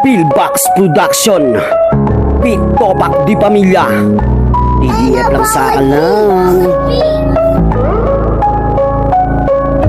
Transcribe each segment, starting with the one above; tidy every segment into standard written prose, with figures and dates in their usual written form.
Billbox Production, Big Topak Di Pamilya, DDF lang sa akin lang.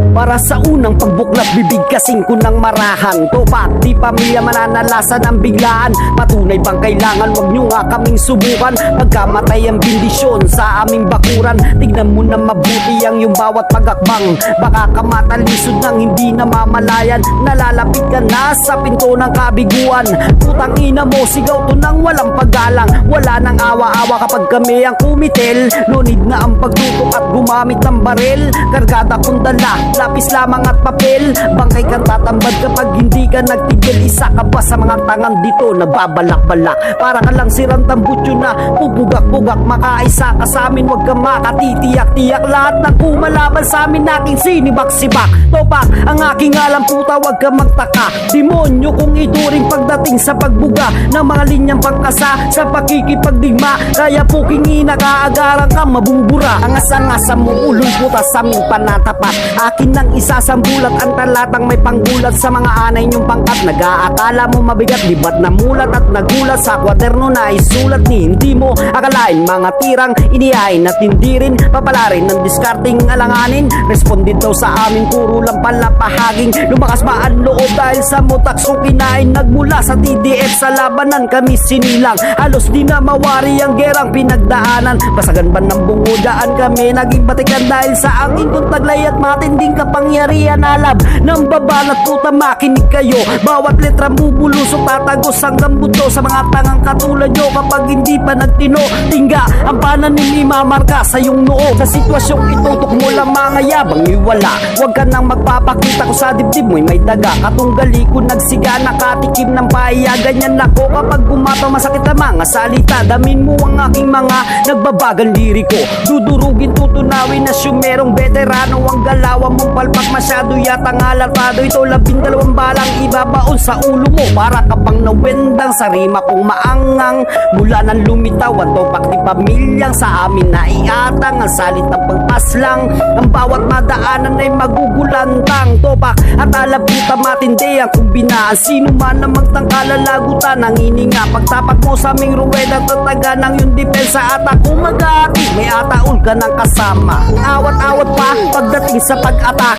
Para sa unang pagbuklat, bibigkasin ko ng marahan. Topak Di Pamilya, mananalasan ang biglaan. Patunay bang kailangan, wag nyo nga kaming subukan. Pagkamatay ang bindisyon sa aming bakuran. Tignan mo na mabuti ang yung bawat pagakbang. Baka kamatalisod nang hindi na mamalayan. Nalalapit ka na sa pinto ng kabiguan. Putang ina mo, sigaw to nang walang paggalang. Wala nang awa-awa kapag kami ang kumitil. No need na ang pagtutok at gumamit ng baril. Kargada kong dala, lapis lamang at papel. Bangkay kang tatambad kapag hindi ka nagtigil. Isa ka ba sa mga tangan dito na babalak-balak? Para ka lang sirang tambutso na pupugak-pugak. Makaisa ka sa amin, wag ka makatitiyak-tiyak. Lahat ng kumalaban sa amin, aking sinibak-sibak. Topak ang aking alam, puta, wag ka magtaka. Demonyo kung ituring pagdating sa pagbuga ng mga linyang pangkasa sa pakikipagdigma. Kaya po kingina, kaagaran ka mabubura. Ang asa-asa mo ulong puta sa aming panatapat. Akin nang isasambulat ang talatang may panggulat sa mga anay niyong pangkat. Nag-aakala mo mabigat, di ba't namulat at nagulat sa kwaderno na isulat ni hindi mo akalain. Mga tirang inihain at hindi rin papalarin ng diskarting alanganin. Responded daw sa amin, puro lang pala pahaging. Lumakas ba ang loob dahil sa mutaksong kinain. Nagmula sa TDF sa labanan kami sinilang. Halos di na mawari ang gerang pinagdaanan. Basagan ba ng bungudaan kami naging batikan dahil sa angin kong taglay at matinding kapangyarihan. Alab ng babalat puta, makinig kayo. Bawat letra bubulusok tatagos hanggang buto sa mga tangang katulad nyo. Kapag hindi pa nagtino, tingga ang pananim imamarka sa iyong noo. Sa sitwasyong itutok mo lang mga yabang iwala. Huwag ka nang magpapakita ko sa dibdib mo'y may daga. Katunggali ko nagsiga, nakatikim ng pahiya. Ganyan ako kapag gumataw, masakit ang mga salita. Damin mo ang aking mga nagbabagang liriko. Dudurugin, tutunawin na syumerong veterano. Ang galawan mong palpak masyado yata nga latado. Ito 12 balang ibabaon sa ulo mo. Para ka pang nawendang sa rima kong maangang. Mula nang lumitaw ang Topak Di Pamilyang sa amin na iatang. Ang salit ng pagpaslang, ang bawat madaanan ay magugulantang. Topak at alab puta, matindi ang kumbinaan. Sino man na magtangkala lagutan ang ininga. Pagtapak mo sa aming ruweda, tataga ng yung depensa. At ako mag-aati, may ataol ka ng kasama. Awat-awat pa pagdating sa pag-atake.